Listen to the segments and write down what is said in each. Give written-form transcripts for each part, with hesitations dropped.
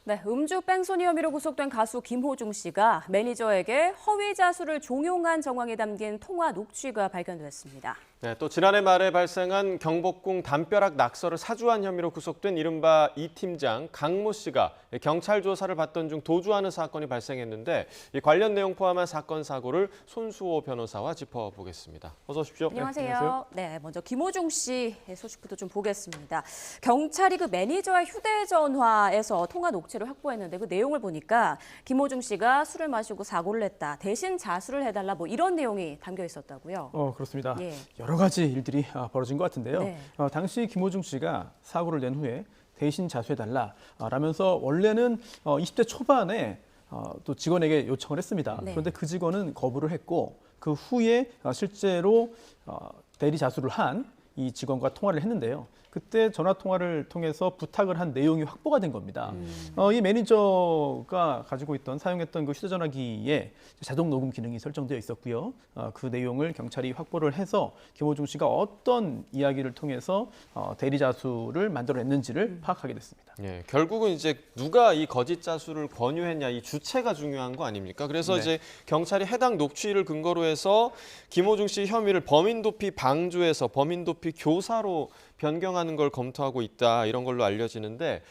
네, 음주 뺑소니 혐의로 구속된 가수 김호중 씨가 매니저에게 허위 자수를 종용한 정황이 담긴 통화 녹취가 발견됐습니다. 네, 또 지난해 말에 발생한 경복궁 담벼락 낙서를 사주한 혐의로 구속된 이른바 이 팀장 강모 씨가 경찰 조사를 받던 중 도주하는 사건이 발생했는데 이 관련 내용 포함한 사건 사고를 손수호 변호사와 짚어보겠습니다. 어서 오십시오. 안녕하세요. 네, 안녕하세요. 네, 먼저 김호중 씨의 소식부터 좀 보겠습니다. 경찰이 그 매니저의 휴대전화에서 통화 녹취를 확보했는데 그 내용을 보니까 김호중 씨가 술을 마시고 사고를 냈다. 대신 자수를 해달라 뭐 이런 내용이 담겨 있었다고요. 그렇습니다. 예. 여러 가지 일들이 벌어진 것 같은데요. 네. 당시 김호중 씨가 사고를 낸 후에 대신 자수해달라 라면서 원래는 20대 초반에 또 직원에게 요청을 했습니다. 네. 그런데 그 직원은 거부를 했고 그 후에 실제로 대리 자수를 한 이 직원과 통화를 했는데요. 그때 전화 통화를 통해서 부탁을 한 내용이 확보가 된 겁니다. 이 매니저가 가지고 있던 사용했던 그 휴대전화기에 자동 녹음 기능이 설정되어 있었고요. 그 내용을 경찰이 확보를 해서 김호중 씨가 어떤 이야기를 통해서 대리 자수를 만들어냈는지를 파악하게 됐습니다. 예, 결국은 이제 누가 이 거짓 자수를 권유했냐 이 주체가 중요한 거 아닙니까? 그래서 네. 이제 경찰이 해당 녹취를 근거로 해서 김호중 씨 혐의를 범인 도피 방조에서 범인 도피 교사로 변경하는 걸 검토하고 있다 이런 걸로 알려지는데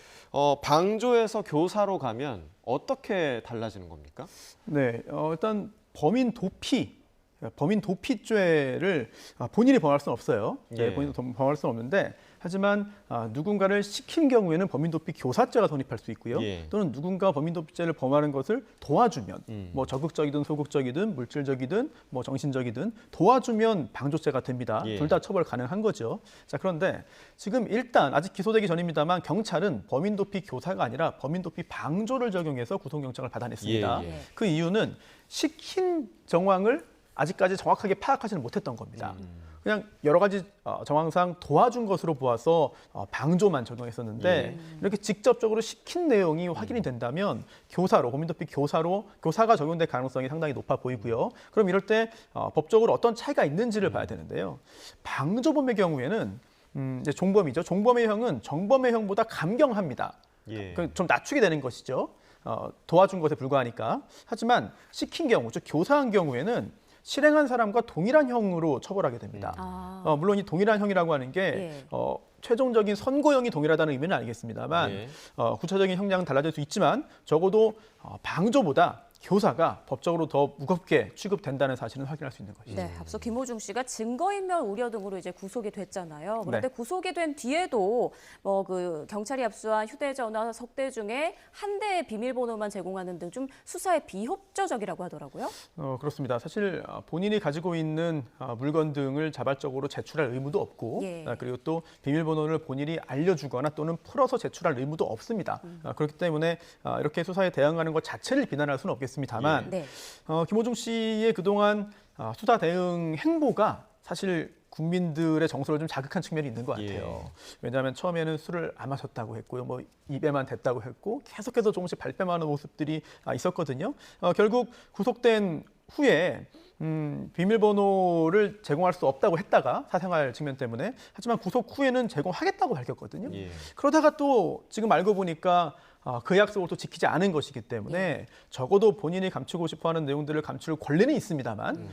방조에서 교사로 가면 어떻게 달라지는 겁니까? 네, 일단 범인 도피죄를 본인이 범할 수는 없어요. 예. 네, 본인이 범할 수는 없는데 하지만 누군가를 시킨 경우에는 범인도피 교사죄가 성립할 수 있고요. 예. 또는 누군가 범인도피죄를 범하는 것을 도와주면 뭐 적극적이든 소극적이든 물질적이든 뭐 정신적이든 도와주면 방조죄가 됩니다. 예. 둘 다 처벌 가능한 거죠. 자, 그런데 지금 일단 아직 기소되기 전입니다만 경찰은 범인도피 교사가 아니라 범인도피 방조를 적용해서 구속영장을 받아냈습니다. 예, 예. 그 이유는 시킨 정황을 아직까지 정확하게 파악하지는 못했던 겁니다. 그냥 여러 가지 정황상 도와준 것으로 보아서 방조만 적용했었는데 이렇게 직접적으로 시킨 내용이 확인이 된다면 교사로 범인도피 교사가 적용될 가능성이 상당히 높아 보이고요. 그럼 이럴 때 법적으로 어떤 차이가 있는지를 봐야 되는데요. 방조범의 경우에는 이제 종범이죠. 종범의 형은 정범의 형보다 감경합니다. 예. 좀 낮추게 되는 것이죠. 도와준 것에 불과하니까. 하지만 시킨 경우, 즉 교사한 경우에는 실행한 사람과 동일한 형으로 처벌하게 됩니다. 물론 이 동일한 형이라고 하는 게 예. 최종적인 선고형이 동일하다는 의미는 알겠습니다만 예. 구체적인 형량은 달라질 수 있지만 적어도 방조보다 교사가 법적으로 더 무겁게 취급된다는 사실은 확인할 수 있는 것이죠. 네, 앞서 김호중 씨가 증거인멸 우려 등으로 이제 구속이 됐잖아요. 그런데 네. 구속이 된 뒤에도 뭐 그 경찰이 압수한 휴대전화 석 대 중에 한 대의 비밀번호만 제공하는 등 좀 수사에 비협조적이라고 하더라고요. 그렇습니다. 사실 본인이 가지고 있는 물건 등을 자발적으로 제출할 의무도 없고 예. 그리고 또 비밀번호를 본인이 알려주거나 또는 풀어서 제출할 의무도 없습니다. 그렇기 때문에 이렇게 수사에 대응하는 것 자체를 비난할 수는 없겠습니다만 네. 김호중 씨의 그동안 수사 대응 행보가 사실 국민들의 정서를 좀 자극한 측면이 있는 것 같아요. 예. 왜냐하면 처음에는 술을 안 마셨다고 했고요. 뭐 입에만 댔다고 했고 계속해서 조금씩 발뺌하는 모습들이 있었거든요. 결국 구속된 후에 비밀번호를 제공할 수 없다고 했다가 사생활 측면 때문에 하지만 구속 후에는 제공하겠다고 밝혔거든요. 예. 그러다가 또 지금 알고 보니까 그 약속을 또 지키지 않은 것이기 때문에 적어도 본인이 감추고 싶어하는 내용들을 감출 권리는 있습니다만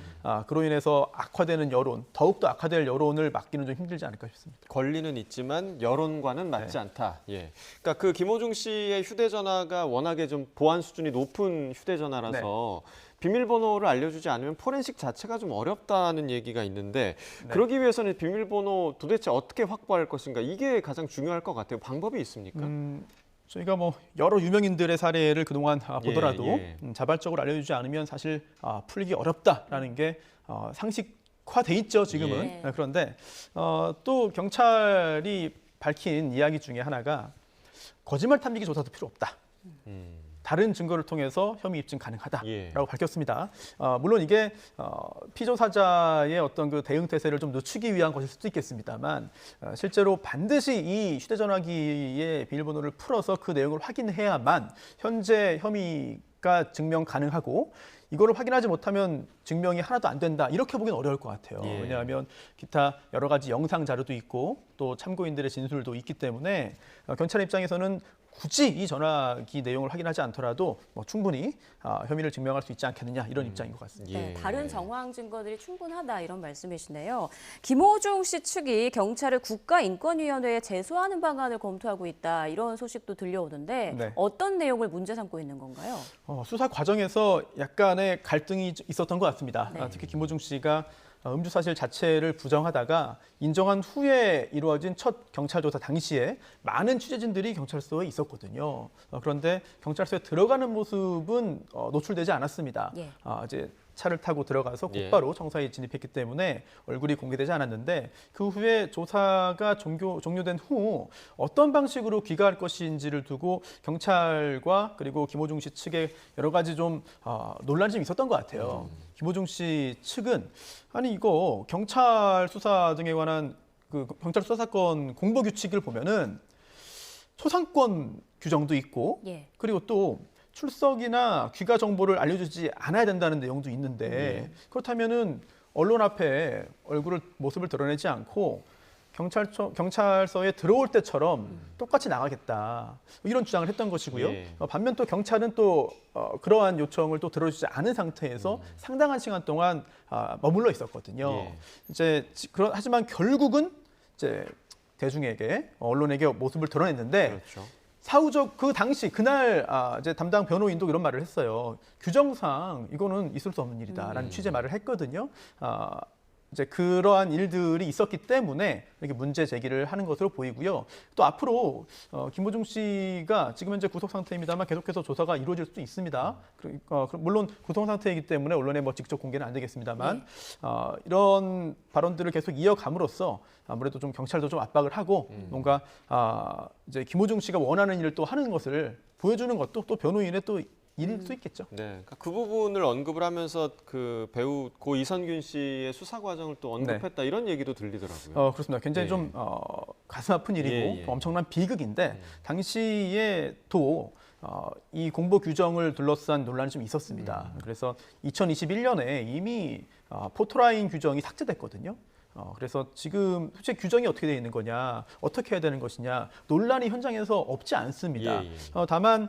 그로 인해서 악화되는 여론, 더욱더 악화될 여론을 막기는 좀 힘들지 않을까 싶습니다. 권리는 있지만 여론과는 맞지 않다. 예. 그러니까 그 김호중 씨의 휴대전화가 워낙에 좀 보안 수준이 높은 휴대전화라서 비밀번호를 알려주지 않으면 포렌식 자체가 좀 어렵다는 얘기가 있는데 그러기 위해서는 비밀번호 도대체 어떻게 확보할 것인가 이게 가장 중요할 것 같아요. 방법이 있습니까? 저희가 뭐 여러 유명인들의 사례를 그동안 보더라도 예. 자발적으로 알려주지 않으면 사실 풀기 어렵다라는 게 상식화돼 있죠 지금은. 예. 그런데 또 경찰이 밝힌 이야기 중에 하나가 거짓말 탐지기 조사도 필요 없다. 다른 증거를 통해서 혐의 입증 가능하다라고 예. 밝혔습니다. 물론 이게 피조사자의 어떤 그 대응 태세를 좀 늦추기 위한 것일 수도 있겠습니다만 실제로 반드시 이 휴대전화기의 비밀번호를 풀어서 그 내용을 확인해야만 현재 혐의가 증명 가능하고 이거를 확인하지 못하면 증명이 하나도 안 된다 이렇게 보기는 어려울 것 같아요. 예. 왜냐하면 기타 여러 가지 영상 자료도 있고 또 참고인들의 진술도 있기 때문에 경찰 입장에서는 굳이 이 전화기 내용을 확인하지 않더라도 뭐 충분히 혐의를 증명할 수 있지 않겠느냐 이런 입장인 것 같습니다. 네, 예. 다른 정황 증거들이 충분하다 이런 말씀이시네요. 김호중 씨 측이 경찰을 국가인권위원회에 제소하는 방안을 검토하고 있다 이런 소식도 들려오는데 네. 어떤 내용을 문제 삼고 있는 건가요? 수사 과정에서 약간의 갈등이 있었던 것 같습니다. 네. 특히 김호중 씨가 음주 사실 자체를 부정하다가 인정한 후에 이루어진 첫 경찰 조사 당시에 많은 취재진들이 경찰서에 있었거든요. 그런데 경찰서에 들어가는 모습은 노출되지 않았습니다. 예. 이제 차를 타고 들어가서 예. 곧바로 청사에 진입했기 때문에 얼굴이 공개되지 않았는데 그 후에 조사가 종료된 후 어떤 방식으로 귀가할 것인지를 두고 경찰과 그리고 김호중 씨 측에 여러 가지 좀 논란이 좀 있었던 것 같아요. 김호중 씨 측은 아니 이거 경찰 수사 등에 관한 그 경찰 수사 사건 공보 규칙을 보면은 초상권 규정도 있고 예. 그리고 또 출석이나 귀가 정보를 알려주지 않아야 된다는 내용도 있는데 그렇다면은 언론 앞에 모습을 드러내지 않고 경찰서에 들어올 때처럼 똑같이 나가겠다 이런 주장을 했던 것이고요. 예. 반면 또 경찰은 또 그러한 요청을 또 들어주지 않은 상태에서 상당한 시간 동안 머물러 있었거든요. 예. 하지만 결국은 이제 대중에게 언론에게 모습을 드러냈는데 그렇죠. 사후적 그 당시 그날 이제 담당 변호인도 이런 말을 했어요. 규정상 이거는 있을 수 없는 일이다라는 취재 말을 했거든요. 이제 그러한 일들이 있었기 때문에 이렇게 문제 제기를 하는 것으로 보이고요. 또 앞으로 김호중 씨가 지금 현재 구속 상태입니다만 계속해서 조사가 이루어질 수도 있습니다. 물론 구속 상태이기 때문에 언론에 뭐 직접 공개는 안 되겠습니다만 이런 발언들을 계속 이어감으로써 아무래도 좀 경찰도 좀 압박을 하고 뭔가 이제 김호중 씨가 원하는 일을 또 하는 것을 보여주는 것도 또 변호인의 또 일일 수 있겠죠. 네, 그러니까 그 부분을 언급을 하면서 그 배우 고 이선균 씨의 수사 과정을 또 언급했다 이런 얘기도 들리더라고요. 그렇습니다. 굉장히 예. 좀 가슴 아픈 일이고 예, 예. 또 엄청난 비극인데 당시에 또 이 공보 규정을 둘러싼 논란이 좀 있었습니다. 그래서 2021년에 이미 포토라인 규정이 삭제됐거든요. 그래서 지금 도대체 규정이 어떻게 되어 있는 거냐, 어떻게 해야 되는 것이냐 논란이 현장에서 없지 않습니다. 예, 예. 다만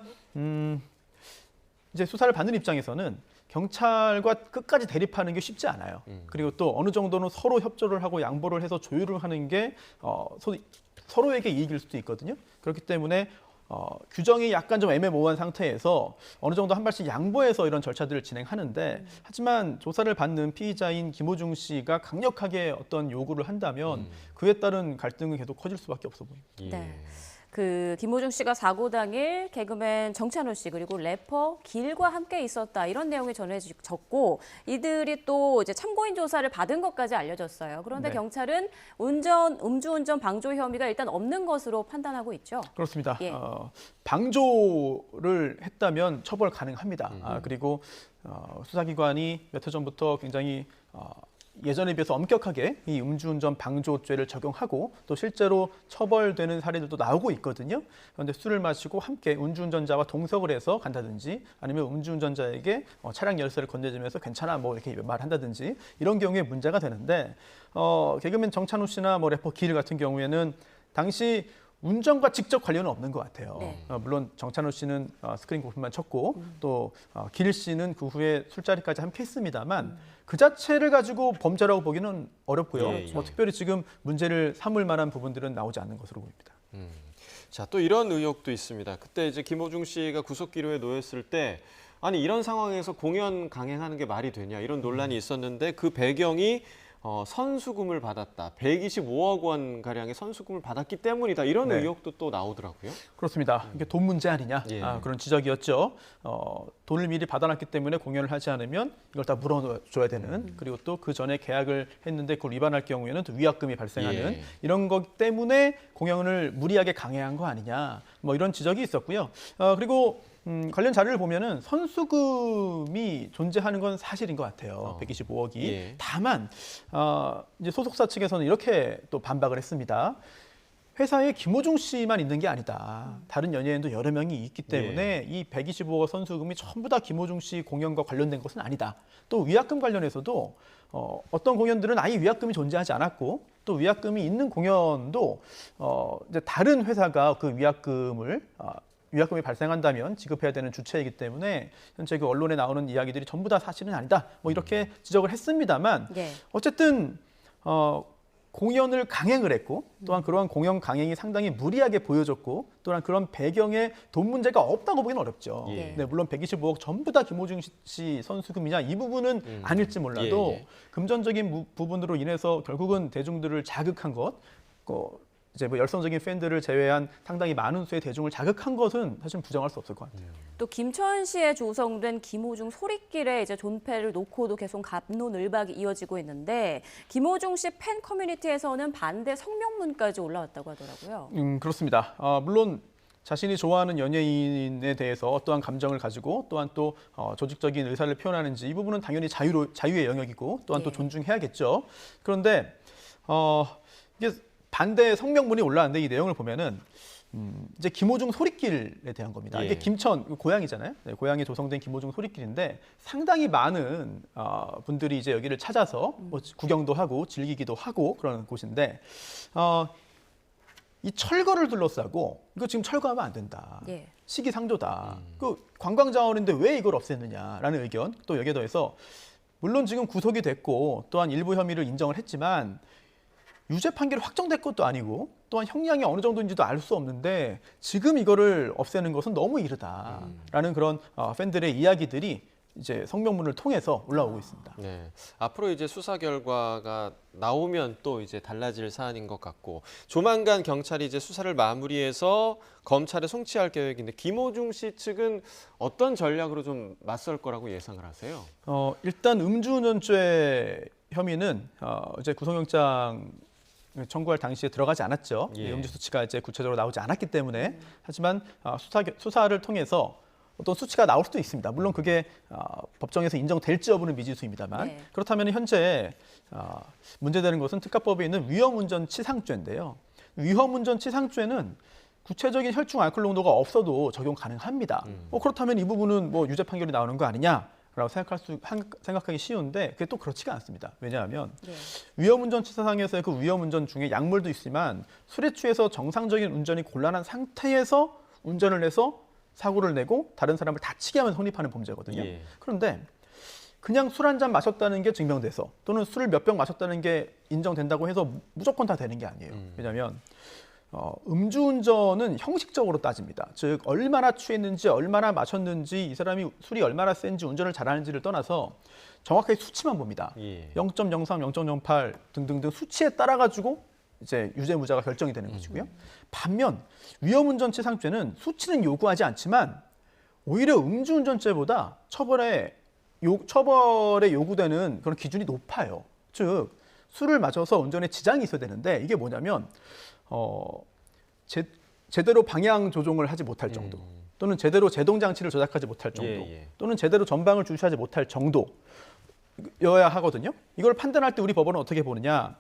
이제 수사를 받는 입장에서는 경찰과 끝까지 대립하는 게 쉽지 않아요. 그리고 또 어느 정도는 서로 협조를 하고 양보를 해서 조율을 하는 게 서로에게 이익일 수도 있거든요. 그렇기 때문에 규정이 약간 좀 애매모호한 상태에서 어느 정도 한 발씩 양보해서 이런 절차들을 진행하는데 하지만 조사를 받는 피의자인 김호중 씨가 강력하게 어떤 요구를 한다면 그에 따른 갈등은 계속 커질 수밖에 없어 보입니다. 예. 네. 그 김호중 씨가 사고 당일 개그맨 정찬호 씨 그리고 래퍼 길과 함께 있었다 이런 내용이 전해졌고 이들이 또 이제 참고인 조사를 받은 것까지 알려졌어요. 그런데 네. 경찰은 음주운전 방조 혐의가 일단 없는 것으로 판단하고 있죠. 그렇습니다. 예. 방조를 했다면 처벌 가능합니다. 그리고 수사기관이 몇 해 전부터 굉장히 예전에 비해서 엄격하게 이 음주운전 방조죄를 적용하고 또 실제로 처벌되는 사례들도 나오고 있거든요. 그런데 술을 마시고 함께 음주운전자와 동석을 해서 간다든지 아니면 음주운전자에게 차량 열쇠를 건네주면서 괜찮아 뭐 이렇게 말한다든지 이런 경우에 문제가 되는데 개그맨 정찬호 씨나 뭐 래퍼 길 같은 경우에는 당시 운전과 직접 관련은 없는 것 같아요. 네. 물론 정찬호 씨는 스크린 고품만 쳤고 또 길 씨는 그 후에 술자리까지 함께 했습니다만 그 자체를 가지고 범죄라고 보기는 어렵고요. 예, 예. 뭐 특별히 지금 문제를 삼을 만한 부분들은 나오지 않는 것으로 보입니다. 자, 또 이런 의혹도 있습니다. 그때 이제 김호중 씨가 구속 기로에 놓였을 때 아니 이런 상황에서 공연 강행하는 게 말이 되냐 이런 논란이 있었는데 그 배경이 선수금을 받았다. 125억 원 가량의 선수금을 받았기 때문이다. 이런 네. 의혹도 또 나오더라고요. 그렇습니다. 이게 돈 문제 아니냐 예. 그런 지적이었죠. 돈을 미리 받아놨기 때문에 공연을 하지 않으면 이걸 다 물어줘야 되는 그리고 또 그 전에 계약을 했는데 그걸 위반할 경우에는 또 위약금이 발생하는 예. 이런 것 때문에 공연을 무리하게 강행한 거 아니냐 뭐 이런 지적이 있었고요. 그리고 관련 자료를 보면은 선수금이 존재하는 건 사실인 것 같아요. 125억이. 예. 다만 이제 소속사 측에서는 이렇게 또 반박을 했습니다. 회사에 김호중 씨만 있는 게 아니다. 다른 연예인도 여러 명이 있기 때문에 이 125억 선수금이 전부 다 김호중 씨 공연과 관련된 것은 아니다. 또 위약금 관련해서도 어떤 공연들은 아예 위약금이 존재하지 않았고 또 위약금이 있는 공연도 이제 다른 회사가 그 위약금을 위약금이 발생한다면 지급해야 되는 주체이기 때문에 현재 그 언론에 나오는 이야기들이 전부 다 사실은 아니다. 뭐 이렇게 지적을 했습니다만 예. 어쨌든 공연을 강행을 했고 또한 그러한 공연 강행이 상당히 무리하게 보여졌고 또한 그런 배경에 돈 문제가 없다고 보기는 어렵죠. 예. 네, 물론 125억 전부 다 김호중 씨 선수금이냐 이 부분은 아닐지 몰라도 예, 예. 금전적인 부분으로 인해서 결국은 대중들을 자극한 것, 이제 뭐 열성적인 팬들을 제외한 상당히 많은 수의 대중을 자극한 것은 사실 부정할 수 없을 것 같아요. 또 김천시에 조성된 김호중 소리길에 이제 존패를 놓고도 계속 갑론을박이 이어지고 있는데 김호중 씨 팬 커뮤니티에서는 반대 성명문까지 올라왔다고 하더라고요. 그렇습니다. 물론 자신이 좋아하는 연예인에 대해서 어떠한 감정을 가지고 또한 또 조직적인 의사를 표현하는지 이 부분은 당연히 자유의 영역이고 또한 또 예. 존중해야겠죠. 그런데 이게 반대 성명문이 올라왔는데 이 내용을 보면은 이제 김호중 소리길에 대한 겁니다. 예. 이게 김천 고향이잖아요. 네, 고향에 조성된 김호중 소리길인데 상당히 많은 분들이 이제 여기를 찾아서 뭐 구경도 하고 즐기기도 하고 그러는 곳인데 이 철거를 둘러싸고 이거 지금 철거하면 안 된다. 예. 시기상조다. 그 관광 자원인데 왜 이걸 없앴느냐라는 의견. 또 여기에 더해서 물론 지금 구속이 됐고 또한 일부 혐의를 인정을 했지만 유죄 판결이 확정된 것도 아니고 또한 형량이 어느 정도인지도 알 수 없는데 지금 이거를 없애는 것은 너무 이르다라는 그런 팬들의 이야기들이 이제 성명문을 통해서 올라오고 있습니다. 네. 앞으로 이제 수사 결과가 나오면 또 이제 달라질 사안인 것 같고 조만간 경찰이 이제 수사를 마무리해서 검찰에 송치할 계획인데 김호중 씨 측은 어떤 전략으로 좀 맞설 거라고 예상을 하세요? 일단 음주운전죄 혐의는 이제 구속영장 청구할 당시에 들어가지 않았죠. 예. 음주 수치가 이제 구체적으로 나오지 않았기 때문에 하지만 수사를 통해서 어떤 수치가 나올 수도 있습니다. 물론 그게 법정에서 인정될지 여부는 미지수입니다만 네. 그렇다면 현재 문제되는 것은 특가법에 있는 위험운전치상죄인데요. 위험운전치상죄는 구체적인 혈중 알코올 농도가 없어도 적용 가능합니다. 그렇다면 이 부분은 뭐 유죄 판결이 나오는 거 아니냐라고 생각하기 쉬운데 그게 또 그렇지가 않습니다. 왜냐하면 네. 위험운전치사상에서의 그 위험운전 중에 약물도 있지만 술에 취해서 정상적인 운전이 곤란한 상태에서 운전을 해서 사고를 내고 다른 사람을 다치게 하면 성립하는 범죄거든요. 예. 그런데 그냥 술 한 잔 마셨다는 게 증명돼서 또는 술을 몇 병 마셨다는 게 인정된다고 해서 무조건 다 되는 게 아니에요. 왜냐하면 음주운전은 형식적으로 따집니다. 즉 얼마나 취했는지 얼마나 마셨는지 이 사람이 술이 얼마나 센지 운전을 잘하는지를 떠나서 정확하게 수치만 봅니다. 예. 0.03, 0.08 등등등 수치에 따라 가지고 이제 유죄 무죄가 결정이 되는 것이고요. 반면 위험운전치상죄는 수치는 요구하지 않지만 오히려 음주운전죄보다 처벌에 요구되는 그런 기준이 높아요. 즉 술을 마셔서 운전에 지장이 있어야 되는데 이게 뭐냐면 제대로 방향 조종을 하지 못할 정도 또는 제대로 제동 장치를 조작하지 못할 정도 예. 또는 제대로 전방을 주시하지 못할 정도여야 하거든요. 이걸 판단할 때 우리 법원은 어떻게 보느냐?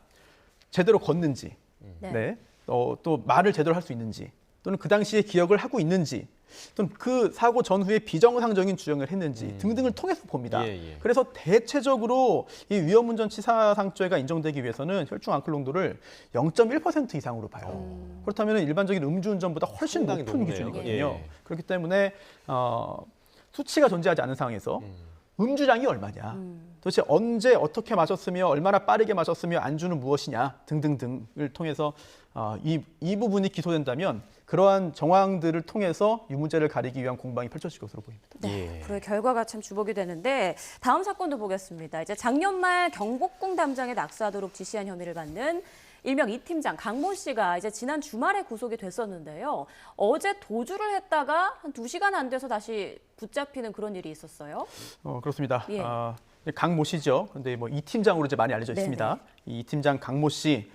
제대로 걷는지, 네. 또 말을 제대로 할 수 있는지, 또는 그 당시에 기억을 하고 있는지, 또는 그 사고 전후에 비정상적인 주행을 했는지 등등을 통해서 봅니다. 예. 그래서 대체적으로 이 위험운전치사상죄가 인정되기 위해서는 혈중 알코올 농도를 0.1% 이상으로 봐요. 그렇다면 일반적인 음주운전보다 훨씬 상당히 높은 높네요. 기준이거든요. 예. 그렇기 때문에 수치가 존재하지 않은 상황에서 음주량이 얼마냐, 도대체 언제 어떻게 마셨으며 얼마나 빠르게 마셨으며 안주는 무엇이냐 등등등을 통해서 이 부분이 기소된다면 그러한 정황들을 통해서 유무죄를 가리기 위한 공방이 펼쳐질 것으로 보입니다. 네, 예. 그의 결과가 참 주목이 되는데 다음 사건도 보겠습니다. 이제 작년 말 경복궁 담장에 낙서하도록 지시한 혐의를 받는 일명 이 팀장 강모 씨가 이제 지난 주말에 구속이 됐었는데요. 어제 도주를 했다가 한 2시간 안 돼서 다시 붙잡히는 그런 일이 있었어요. 그렇습니다. 예. 강모 씨죠. 그런데 뭐 이 팀장으로 이제 많이 알려져 네네. 있습니다. 이 팀장 강모 씨,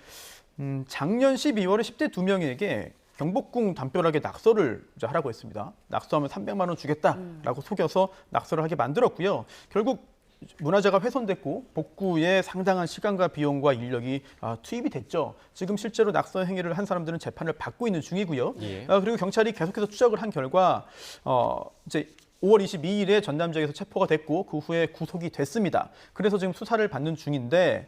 작년 12월에 10대 2명에게 경복궁 담벼락에 낙서를 이제 하라고 했습니다. 낙서하면 300만 원 주겠다라고 속여서 낙서를 하게 만들었고요. 결국 문화재가 훼손됐고 복구에 상당한 시간과 비용과 인력이 투입이 됐죠. 지금 실제로 낙서 행위를 한 사람들은 재판을 받고 있는 중이고요. 예. 그리고 경찰이 계속해서 추적을 한 결과 이제 5월 22일에 전남 지역에서 체포가 됐고 그 후에 구속이 됐습니다. 그래서 지금 조사받는 중인데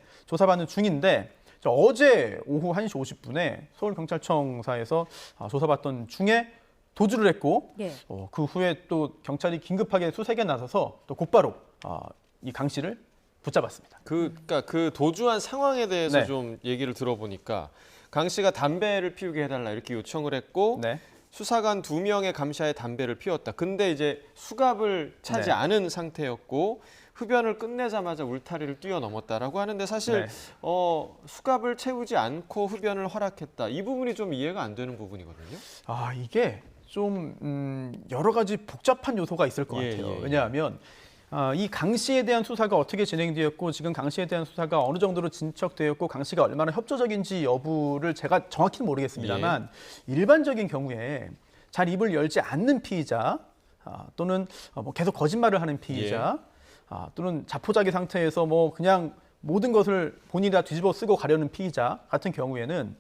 어제 오후 1시 50분에 서울경찰청사에서 조사받던 중에 도주를 했고 예. 그 후에 또 경찰이 긴급하게 수색에 나서서 또 곧바로 이 강 씨를 붙잡았습니다. 그러니까 그 도주한 상황에 대해서 네. 좀 얘기를 들어보니까 강 씨가 담배를 피우게 해달라 이렇게 요청을 했고 네. 수사관 2명의 감시하에 담배를 피웠다. 근데 이제 수갑을 차지 네. 않은 상태였고 흡연을 끝내자마자 울타리를 뛰어넘었다라고 하는데 사실 네. 수갑을 채우지 않고 흡연을 허락했다. 이 부분이 좀 이해가 안 되는 부분이거든요. 이게 좀 여러 가지 복잡한 요소가 있을 것 예, 같아요. 예, 예. 왜냐하면 이 강 씨에 대한 수사가 어떻게 진행되었고 지금 강 씨에 대한 수사가 어느 정도로 진척되었고 강 씨가 얼마나 협조적인지 여부를 제가 정확히는 모르겠습니다만 일반적인 경우에 잘 입을 열지 않는 피의자 또는 뭐 계속 거짓말을 하는 피의자 또는 자포자기 상태에서 뭐 그냥 모든 것을 본인이 다 뒤집어 쓰고 가려는 피의자 같은 경우에는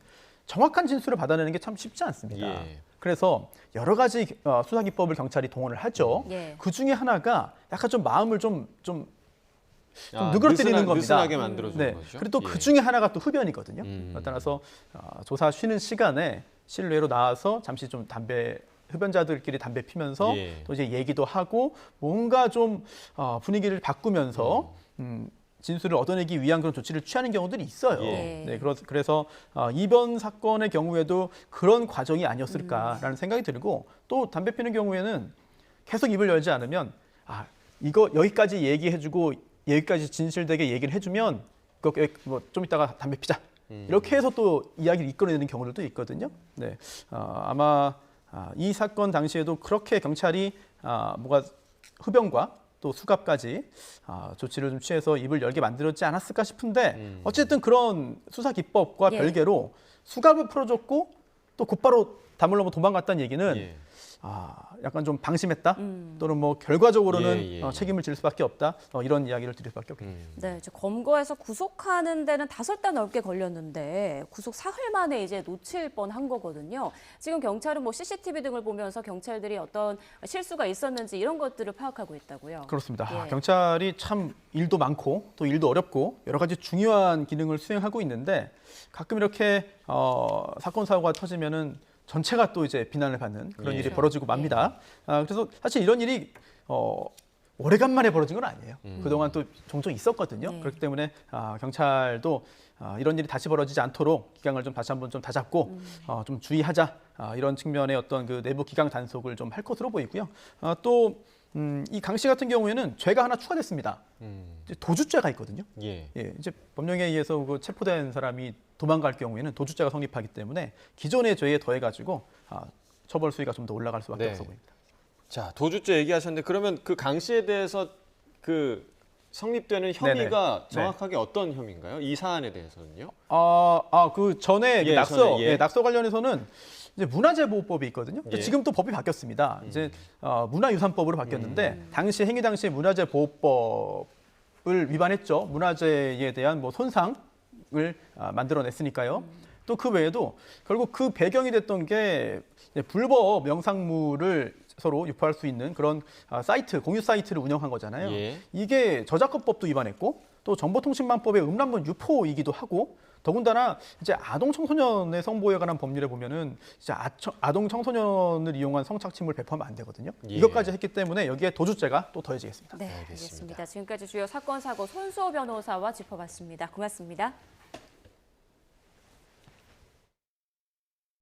정확한 진술을 받아내는 게 참 쉽지 않습니다. 예. 그래서 여러 가지 수사 기법을 경찰이 동원을 하죠. 예. 그 중에 하나가 약간 좀 마음을 좀 누그러뜨리는 겁니다. 느슨하게 만들어주는 네. 거죠. 그리고 또 예. 그 중에 하나가 또 흡연이거든요. 따라서 조사 쉬는 시간에 실내로 나와서 잠시 좀 흡연자들끼리 담배 피면서 예. 또 이제 얘기도 하고 뭔가 좀 분위기를 바꾸면서 진술을 얻어내기 위한 그런 조치를 취하는 경우들이 있어요. 예. 네, 그래서 이번 사건의 경우에도 그런 과정이 아니었을까라는 생각이 들고 또 담배 피는 경우에는 계속 입을 열지 않으면 이거 여기까지 얘기해주고 여기까지 진실되게 얘기를 해주면 좀 이따가 담배 피자 이렇게 해서 또 이야기를 이끌어내는 경우들도 있거든요. 네, 아마 이 사건 당시에도 그렇게 경찰이 뭐가 흡연과 또 수갑까지 조치를 좀 취해서 입을 열게 만들었지 않았을까 싶은데 어쨌든 그런 수사 기법과 예. 별개로 수갑을 풀어줬고 또 곧바로 담을 넘어 도망갔다는 얘기는 예. 약간 좀 방심했다 또는 뭐 결과적으로는 예. 책임을 질 수밖에 없다 이런 이야기를 드릴 수밖에 없겠습니다. 네, 이제 검거해서 구속하는 데는 5달 넘게 걸렸는데 구속 사흘 만에 이제 놓칠 뻔한 거거든요. 지금 경찰은 뭐 CCTV 등을 보면서 경찰들이 어떤 실수가 있었는지 이런 것들을 파악하고 있다고요. 그렇습니다. 예. 경찰이 참 일도 많고 또 일도 어렵고 여러 가지 중요한 기능을 수행하고 있는데 가끔 이렇게 사건 사고가 터지면은 전체가 또 이제 비난을 받는 그런 예. 일이 벌어지고 맙니다. 그래서 사실 이런 일이 오래간만에 벌어진 건 아니에요. 그동안 또 종종 있었거든요. 네. 그렇기 때문에 경찰도 이런 일이 다시 벌어지지 않도록 기강을 좀 다시 한번 좀 다잡고 좀 주의하자 이런 측면의 어떤 그 내부 기강 단속을 좀 할 것으로 보이고요. 또 이 강 씨 같은 경우에는 죄가 하나 추가됐습니다. 이제 도주죄가 있거든요. 예. 예, 이제 법령에 의해서 그 체포된 사람이 도망갈 경우에는 도주죄가 성립하기 때문에 기존의 죄에 더해가지고 처벌 수위가 좀 더 올라갈 수밖에 네. 없어 보입니다. 자, 도주죄 얘기하셨는데 그러면 그 강 씨에 대해서 그 성립되는 혐의가 네네. 정확하게 어떤 혐의인가요? 이 사안에 대해서는요? 그 전에 예, 낙서, 전에, 예. 낙서 관련해서는 이제 문화재보호법이 있거든요. 근데 예. 지금 또 법이 바뀌었습니다. 이제 문화유산법으로 바뀌었는데 당시 행위 당시 문화재보호법을 위반했죠. 문화재에 대한 뭐 손상을 만들어냈으니까요. 또 그 외에도 결국 그 배경이 됐던 게 불법 영상물을 서로 유포할 수 있는 그런 사이트, 공유 사이트를 운영한 거잖아요. 예. 이게 저작권법도 위반했고 또 정보통신망법의 음란물 유포이기도 하고 더군다나 이제 아동 청소년의 성보호에 관한 법률에 보면은 이제 아동 청소년을 이용한 성착취물 배포하면 안 되거든요. 예. 이것까지 했기 때문에 여기에 도주죄가 또 더해지겠습니다. 네, 알겠습니다. 알겠습니다. 지금까지 주요 사건 사고 손수호 변호사와 짚어봤습니다. 고맙습니다.